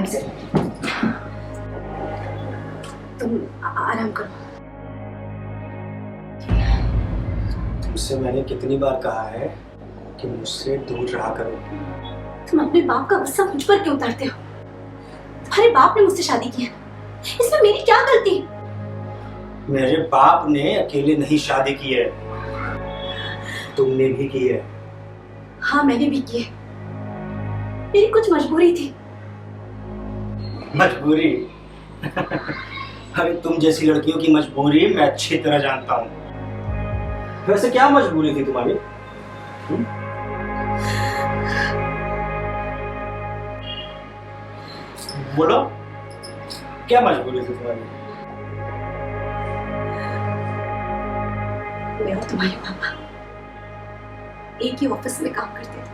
आराम से, तुम आराम करो। तुमसे मैंने कितनी बार कहा है कि मुझसे दूर रहा करो। तुम अपने बाप का गुस्सा मुझ पर क्यों उतारते हो? तुम्हारे बाप ने मुझसे शादी की है, इसमें मेरी क्या गलती? मेरे बाप ने अकेले नहीं शादी की है, तुमने भी की है। हाँ मैंने भी की है, मेरी कुछ मजबूरी थी। मजबूरी? अरे तुम जैसी लड़कियों की मजबूरी मैं अच्छी तरह जानता हूँ। वैसे क्या मजबूरी थी तुम्हारी? बोलो, क्या मजबूरी थी तुम्हारी? मैं और तुम्हारे पापा एक ही ऑफिस में काम करते थे।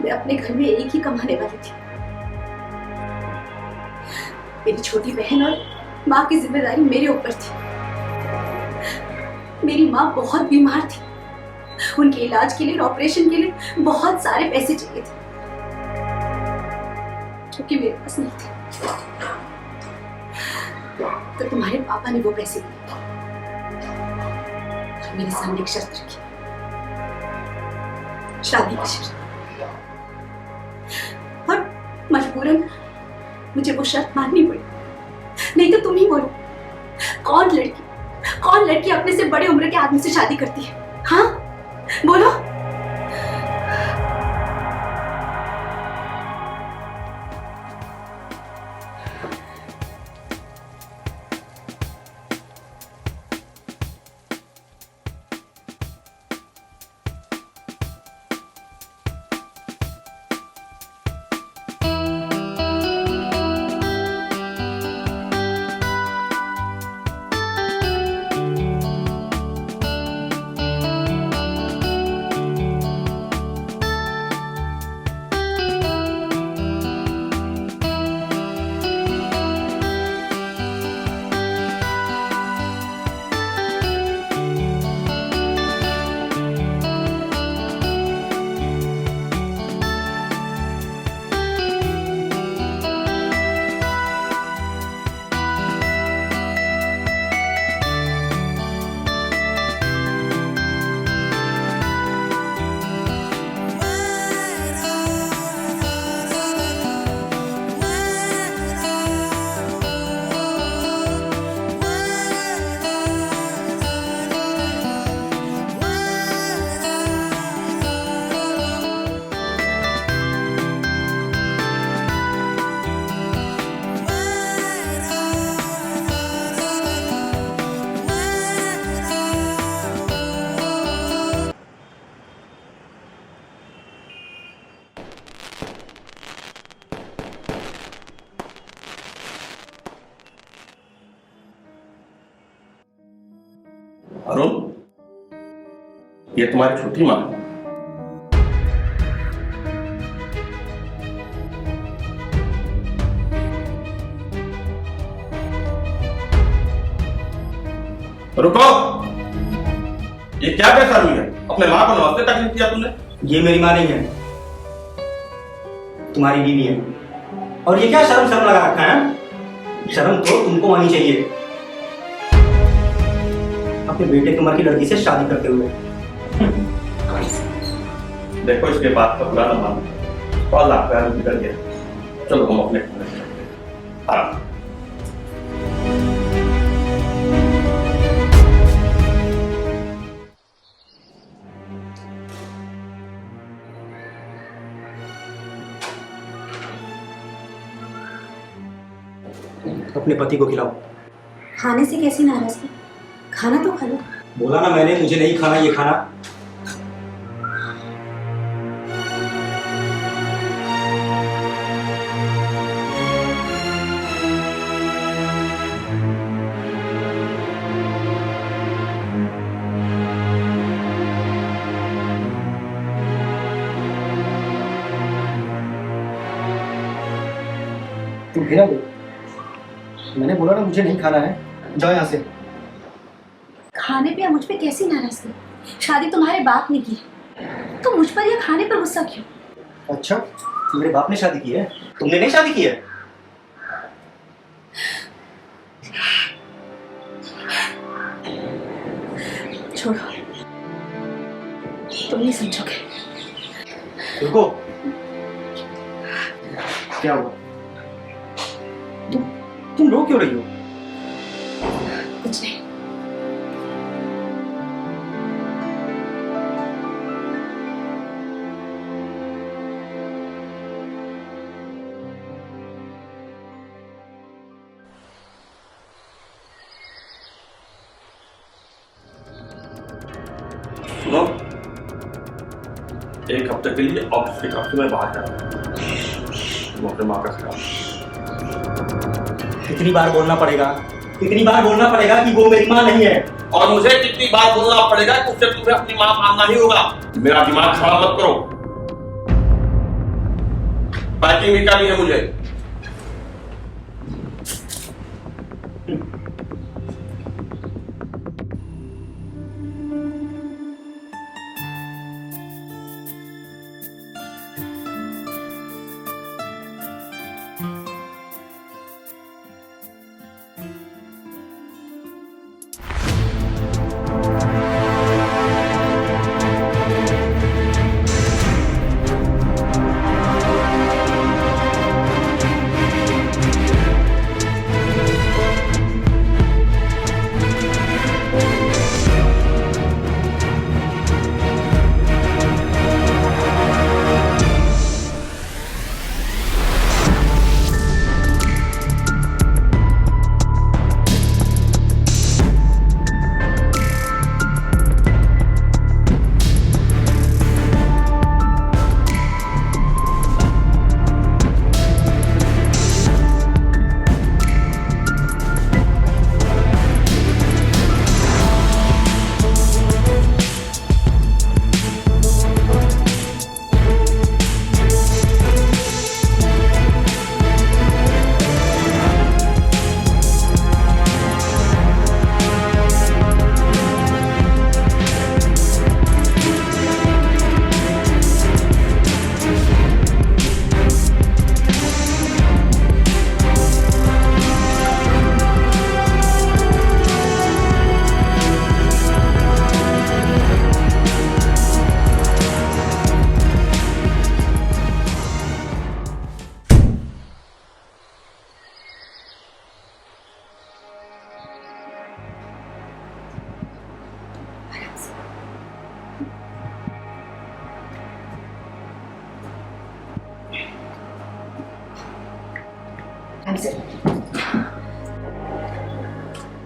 मैं अपने घर में एक ही कमाने वाली थी। मेरी छोटी बहन और माँ की जिम्मेदारी मेरे ऊपर थी। मेरी माँ बहुत बीमार थी, उनके इलाज के लिए, ऑपरेशन के लिए बहुत सारे पैसे चाहिए थे, जो कि मेरे पास नहीं थे। तो तुम्हारे पापा ने वो पैसे दिए और मेरे सामने एक शर्त रखी, शादी की शर्त। और मजबूरन मुझे वो शर्त माननी पड़ी, नहीं तो तुम ही बोलो, कौन लड़की अपने से बड़े उम्र के आदमी से शादी करती है? हाँ बोलो। अरुण, ये तुम्हारी छोटी माँ है। रुको, ये क्या बेशर्मी है? अपने माँ को नमस्ते तक नहीं किया तुमने। ये मेरी माँ नहीं है, तुम्हारी बीवी है। और ये क्या शर्म लगा रखा है? शर्म तो तुमको आनी चाहिए अपने बेटे की उम्र की लड़की से शादी करते हुए। देखो, इसके बाद तो बुरा न मानो, कॉल आपका बिगड़ गया। चलो हम अपने घर चलते हैं। आराम। अपने पति को खिलाओ। खाने से कैसी नाराजगी? खाना तो खा लो। बोला ना मैंने, मुझे नहीं खाना ये खाना। तुम खिला दो। मैंने बोला ना मुझे नहीं खाना है, जाओ यहाँ से। खाने पे या मुझ पे कैसी नाराजगी? शादी तुम्हारे बाप ने की, तो मुझ पर या खाने पर गुस्सा क्यों? अच्छा, मेरे बाप ने शादी की है, तुमने नहीं शादी की है। छोड़ो, तुम नहीं समझोगे। रुको, क्या हुआ? तुम रो क्यों रही हो? कुछ नहीं। सुनो, एक हफ्ते के लिए ऑफिस के काम से मैं बाहर जा रहा हूँ। तुम अपने माँ का ख्याल। कितनी बार बोलना पड़ेगा, कितनी बार बोलना पड़ेगा कि वो मेरी माँ नहीं है? और मुझे कितनी बार बोलना पड़ेगा कि उससे तुम्हें अपनी माँ मानना ही होगा। मेरा दिमाग खराब मत करो। पैकिंग भी करनी है मुझे।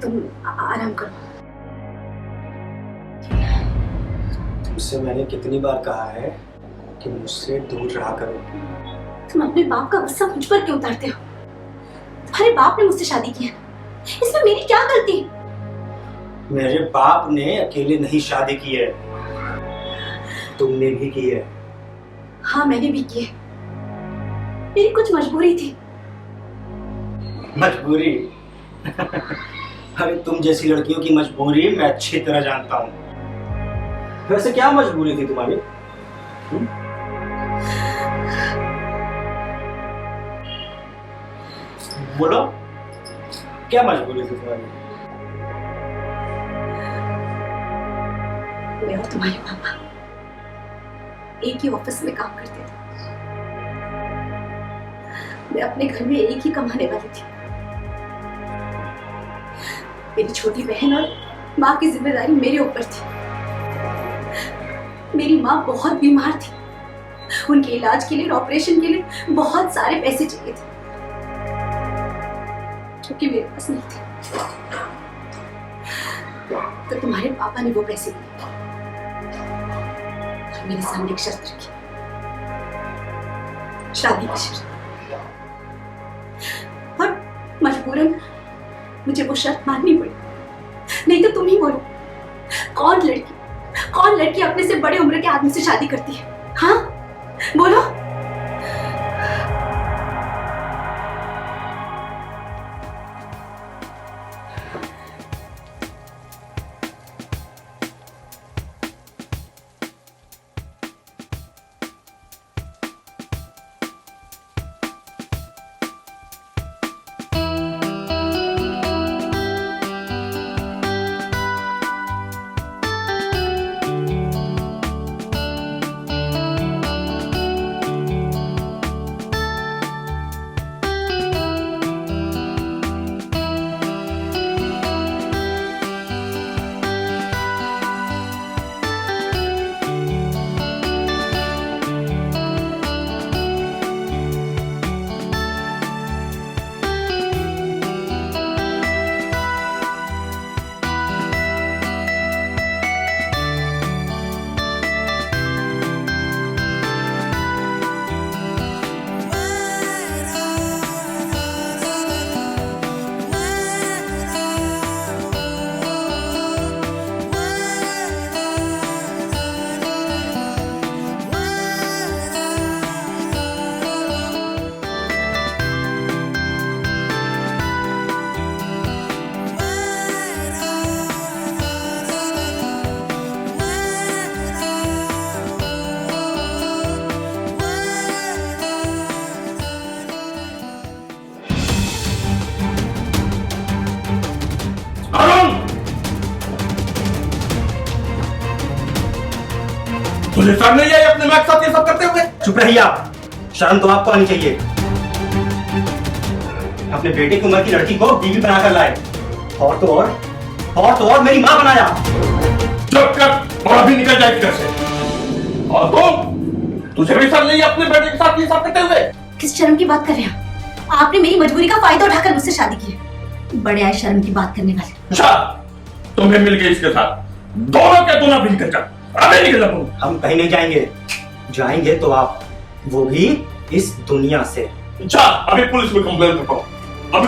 तुम आराम करो। तुमसे मैंने कितनी बार कहा है कि मुझसे दूर रहा करो। तुम अपने बाप का गुस्सा मुझ पर क्यों उतारते हो? तुम्हारे बाप ने मुझसे शादी की है, इसमें मेरी क्या गलती? मेरे बाप ने अकेले नहीं शादी की है, तुमने भी की है। हाँ, मैंने भी की है। मेरी कुछ मजबूरी थी। मजबूरी? अरे तुम जैसी लड़कियों की मजबूरी मैं अच्छी तरह जानता हूँ। वैसे क्या मजबूरी थी तुम्हारी? बोलो, क्या मजबूरी थी तुम्हारी? मैं और तुम्हारे पापा एक ही ऑफिस में काम करते थे। मैं अपने घर में एक ही कमाने वाली थी। मेरी छोटी बहन और माँ की जिम्मेदारी मेरे ऊपर थी। मेरी माँ बहुत बीमार थी, उनके इलाज के लिए, ऑपरेशन के लिए बहुत सारे पैसे चाहिए थे, जो कि मेरे पास नहीं थे। तो तुम्हारे पापा ने वो पैसे दिए और मेरे सामने एक शर्त रखी, शादी की शर्त। और मजबूरन मुझे वो शर्त माननी पड़ी। नहीं तो तुम ही बोलो, कौन लड़की अपने से बड़े उम्र के आदमी से शादी करती है? हाँ, बोलो। तुझे शर्म नहीं आई अपने माँ के साथ ये सब करते हुए? चुप रहिए आप, शर्म तो आपको आनी चाहिए। अपने बेटे की उम्र की लड़की को बीवी बनाकर लाए और तो और मेरी माँ बनाया। चुप कर और अभी निकल जाए घर से। और तुझे भी शर्म नहीं है अपने बेटे के साथ ये सब करते हुए? किस शर्म की बात कर रहे हैं? आपने मेरी मजबूरी का फायदा उठाकर मुझसे शादी की है। बड़े आए शर्म की बात करने वाले। अच्छा, तुम्हें मिल गई इसके साथ, दोनों के दोनों भी निकल जा, अभी निकल जा। हम कहीं नहीं जाएंगे, जाएंगे तो आप, वो भी इस दुनिया से। अच्छा, अभी पुलिस में कंप्लेन करता हूँ। अभी